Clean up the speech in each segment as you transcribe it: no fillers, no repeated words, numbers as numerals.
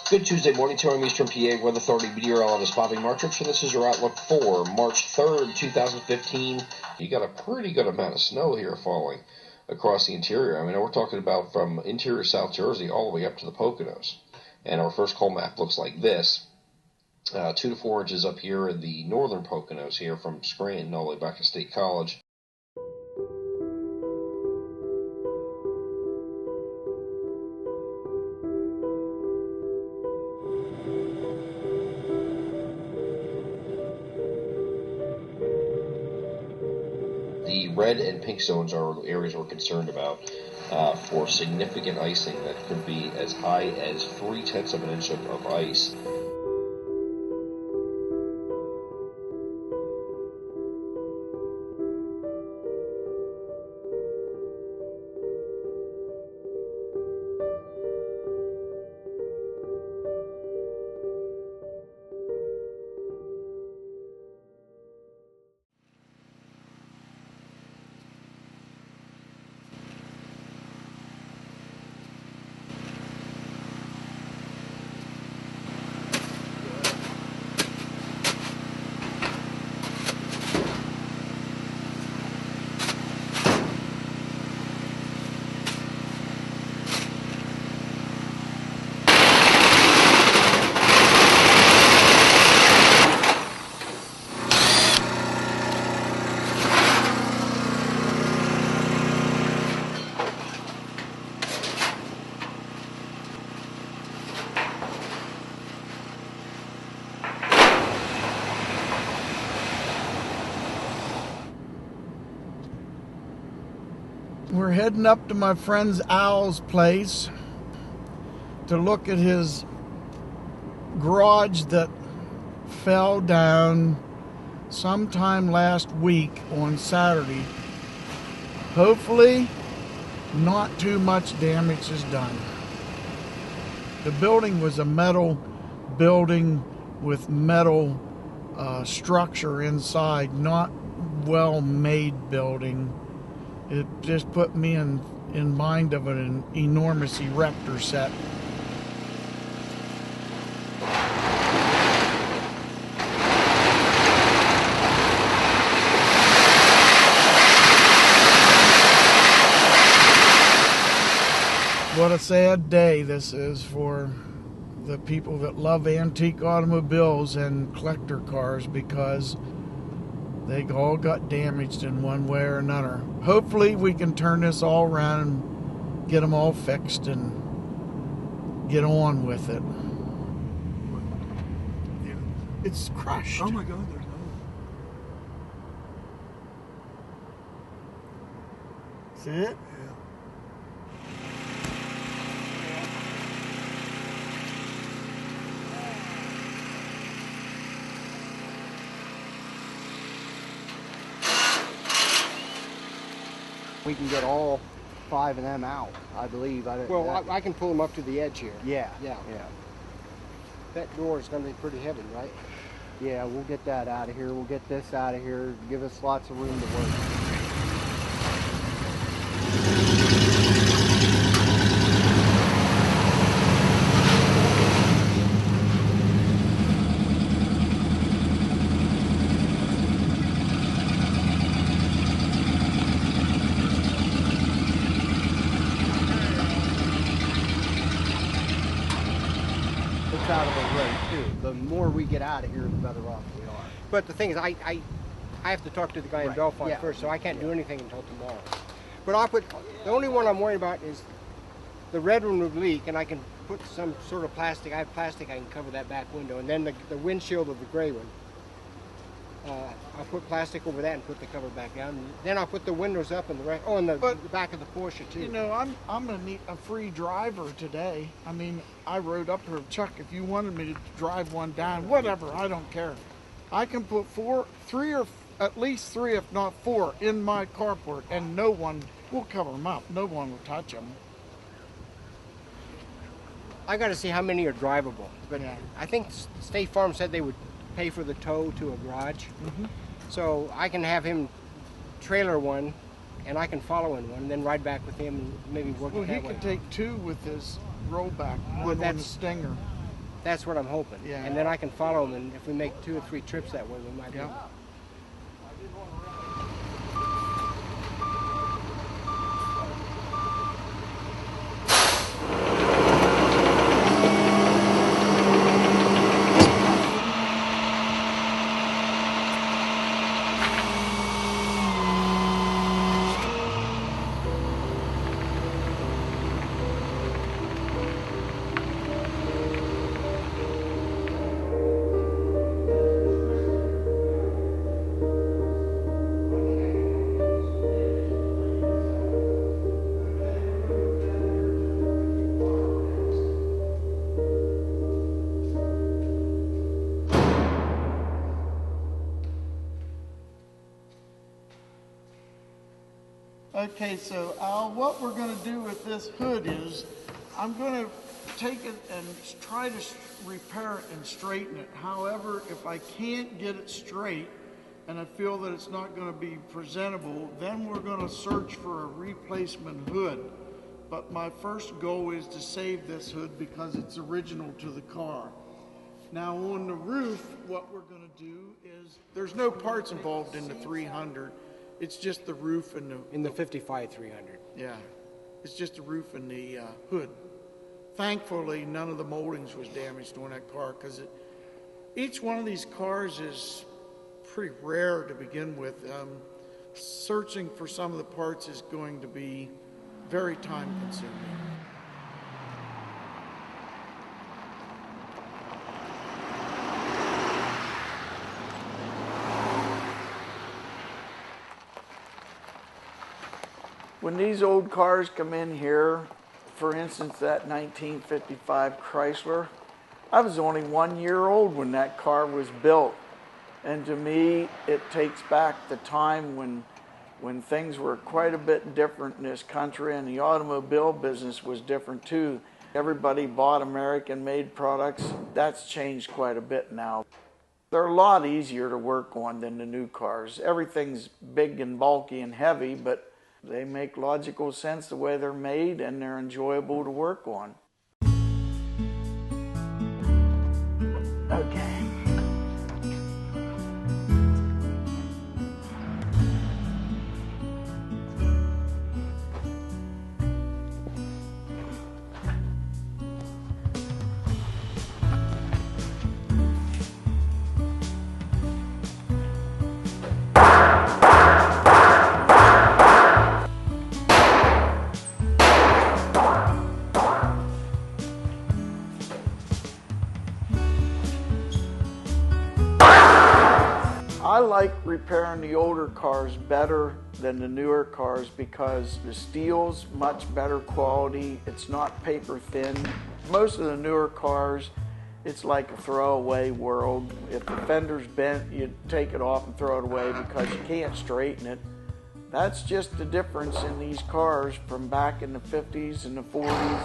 Good Tuesday morning to our Eastern PA Weather Authority meteorologist Bobby Martrich, and this is your outlook for March 3rd, 2015. You got a pretty good amount of snow here falling across the interior. I mean, we're talking about from interior South Jersey all the way up to the Poconos. And our first cold map looks like this. 2 to 4 inches up here in the northern Poconos here from Scranton all the way back to State College. The red and pink zones are areas we're concerned about for significant icing that could be as high as 0.3 of an inch of ice. We're heading up to my friend's Al's place to look at his garage that fell down sometime last week on Saturday. Hopefully, not too much damage is done. The building was a metal building with metal structure inside, not well-made building. It just put me in mind of an enormous erector set. What a sad day this is for the people that love antique automobiles and collector cars, because they all got damaged in one way or another. Hopefully we can turn this all around and get them all fixed and get on with it. It's crushed. Oh my God, there's no. Is it? Yeah. We can get all 5 of them out, I believe. Well, I can pull them up to the edge here. Yeah. Yeah. Yeah. That door is going to be pretty heavy, right? Yeah, we'll get that out of here. We'll get this out of here. Give us lots of room to work. Out of the road too. The more we get out of here, the better off we are. But the thing is, I have to talk to the guy in Belfont first, so I can't do anything until tomorrow. But the only one I'm worried about is the red one would leak, and I can put some sort of plastic. I have plastic, I can cover that back window, and then the windshield of the gray one. I'll put plastic over that and put the cover back down. Then I'll put the windows up and the back of the Porsche too. You know, I'm gonna need a free driver today. I mean, I rode up here, Chuck. If you wanted me to drive one down, whatever, I don't care. I can put at least three, if not 4, in my carport, and no one will cover them up. No one will touch them. I got to see how many are drivable. But Yeah. I think State Farm said they would pay for the tow to a garage. So I can have him trailer one, and I can follow in one, and then ride back with him and maybe work Well, it he that way. could take 2 with his rollback, Well, one on the that's- Stinger. That's what I'm hoping. Yeah. And then I can follow them, and if we make 2 or 3 trips that way, we might be. Yeah. Okay, so Al, what we're going to do with this hood is I'm going to take it and try to repair it and straighten it. However, if I can't get it straight and I feel that it's not going to be presentable, then we're going to search for a replacement hood. But my first goal is to save this hood because it's original to the car. Now on the roof, what we're going to do is, there's no parts involved in the 300. It's just the roof and the... In the 55 300. Yeah. It's just the roof and the hood. Thankfully, none of the moldings was damaged on that car because each one of these cars is pretty rare to begin with. Searching for some of the parts is going to be very time consuming. When these old cars come in here, for instance, that 1955 Chrysler, I was only 1 year old when that car was built. And to me, it takes back the time when things were quite a bit different in this country, and the automobile business was different too. Everybody bought American-made products. That's changed quite a bit now. They're a lot easier to work on than the new cars. Everything's big and bulky and heavy, but they make logical sense the way they're made, and they're enjoyable to work on. Okay. I like repairing the older cars better than the newer cars because the steel's much better quality. It's not paper thin. Most of the newer cars, it's like a throwaway world. If the fender's bent, you take it off and throw it away because you can't straighten it. That's just the difference in these cars from back in the 50s and the 40s.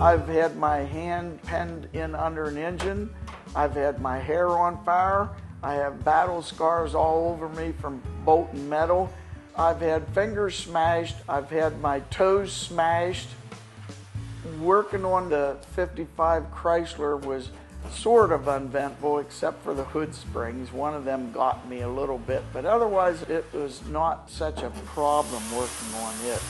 I've had my hand penned in under an engine. I've had my hair on fire. I have battle scars all over me from bolting metal. I've had fingers smashed. I've had my toes smashed. Working on the 55 Chrysler was sort of uneventful except for the hood springs. One of them got me a little bit, but otherwise it was not such a problem working on it.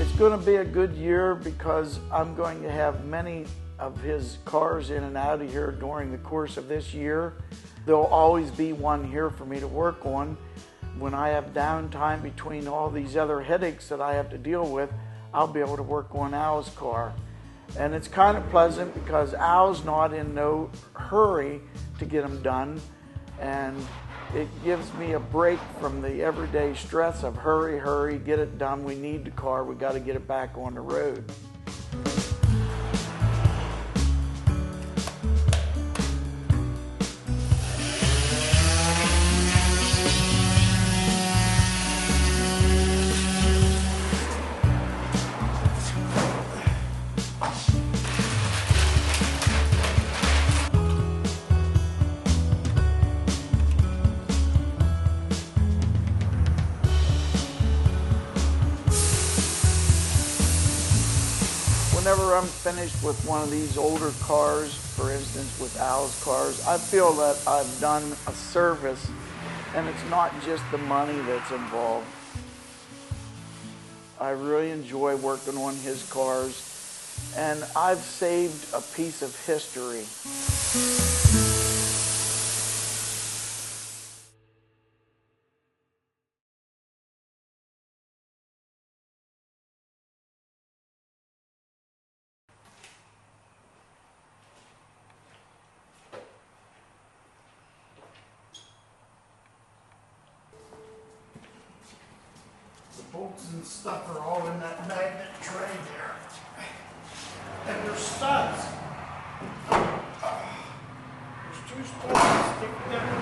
It's going to be a good year because I'm going to have many of his cars in and out of here during the course of this year. There'll always be one here for me to work on. When I have downtime between all these other headaches that I have to deal with, I'll be able to work on Al's car. And it's kind of pleasant because Al's not in no hurry to get them done, and it gives me a break from the everyday stress of hurry, hurry, get it done. We need the car. We got to get it back on the road. Whenever I'm finished with one of these older cars, for instance with Al's cars, I feel that I've done a service, and it's not just the money that's involved. I really enjoy working on his cars, and I've saved a piece of history. Bolts and stuff are all in that magnet tray there. And there's studs. There's 2 studs that stick down.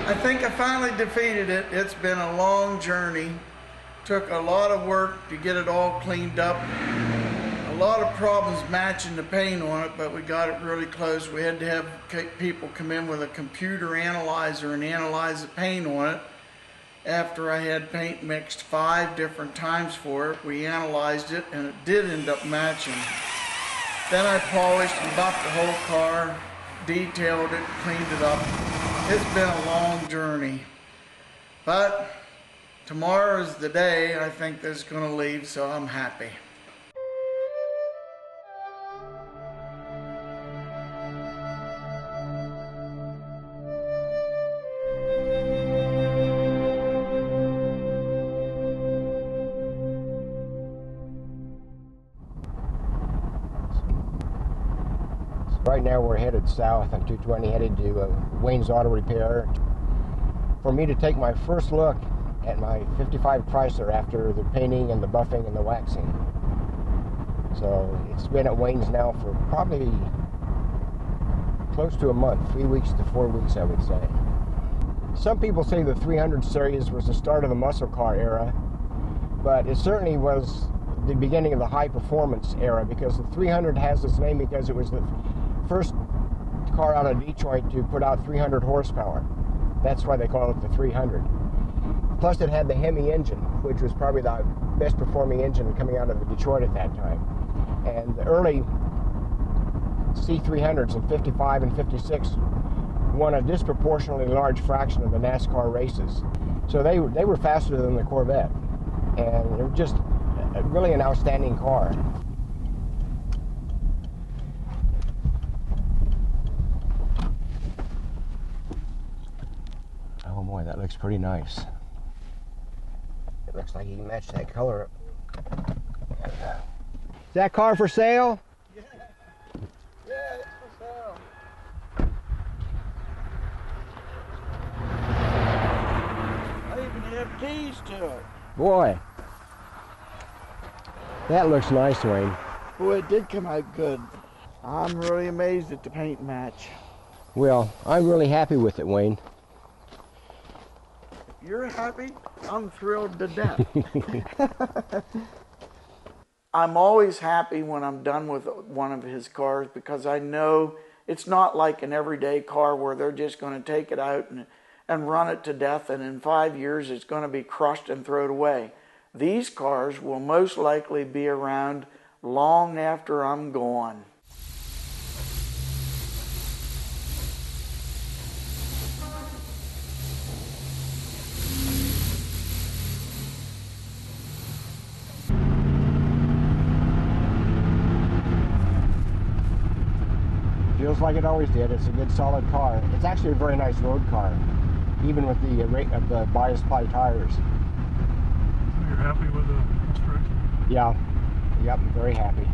I think I finally defeated it. It's been a long journey. Took a lot of work to get it all cleaned up. A lot of problems matching the paint on it, but we got it really close. We had to have people come in with a computer analyzer and analyze the paint on it. After I had paint mixed 5 different times for it, we analyzed it and it did end up matching. Then I polished and buffed the whole car, detailed it, cleaned it up. It's been a long journey. But tomorrow is the day I think that's going to leave, so I'm happy. Right now we're headed south on 220, headed to Wayne's Auto Repair for me to take my first look at my 55 Chrysler after the painting and the buffing and the waxing. So it's been at Wayne's now for probably close to a month, 3 weeks to 4 weeks I would say. Some people say the 300 series was the start of the muscle car era, but it certainly was the beginning of the high performance era, because the 300 has its name because it was the first car out of Detroit to put out 300 horsepower. That's why they call it the 300. Plus it had the Hemi engine, which was probably the best performing engine coming out of Detroit at that time. And the early C300s in 55 and 56 won a disproportionately large fraction of the NASCAR races. So they were faster than the Corvette. And it was just really an outstanding car. Oh boy, that looks pretty nice. It looks like you can match that color. Is that car for sale? Yeah, it's for sale. I even have keys to it. Boy, that looks nice, Wayne. Boy, it did come out good. I'm really amazed at the paint match. Well, I'm really happy with it, Wayne. You're happy? I'm thrilled to death. I'm always happy when I'm done with one of his cars, because I know it's not like an everyday car where they're just going to take it out and run it to death, and in 5 years it's going to be crushed and thrown away. These cars will most likely be around long after I'm gone. Feels like it always did. It's a good solid car. It's actually a very nice road car, even with the rate of the bias ply tires. So you're happy with the construction? Yeah, yep, I'm very happy.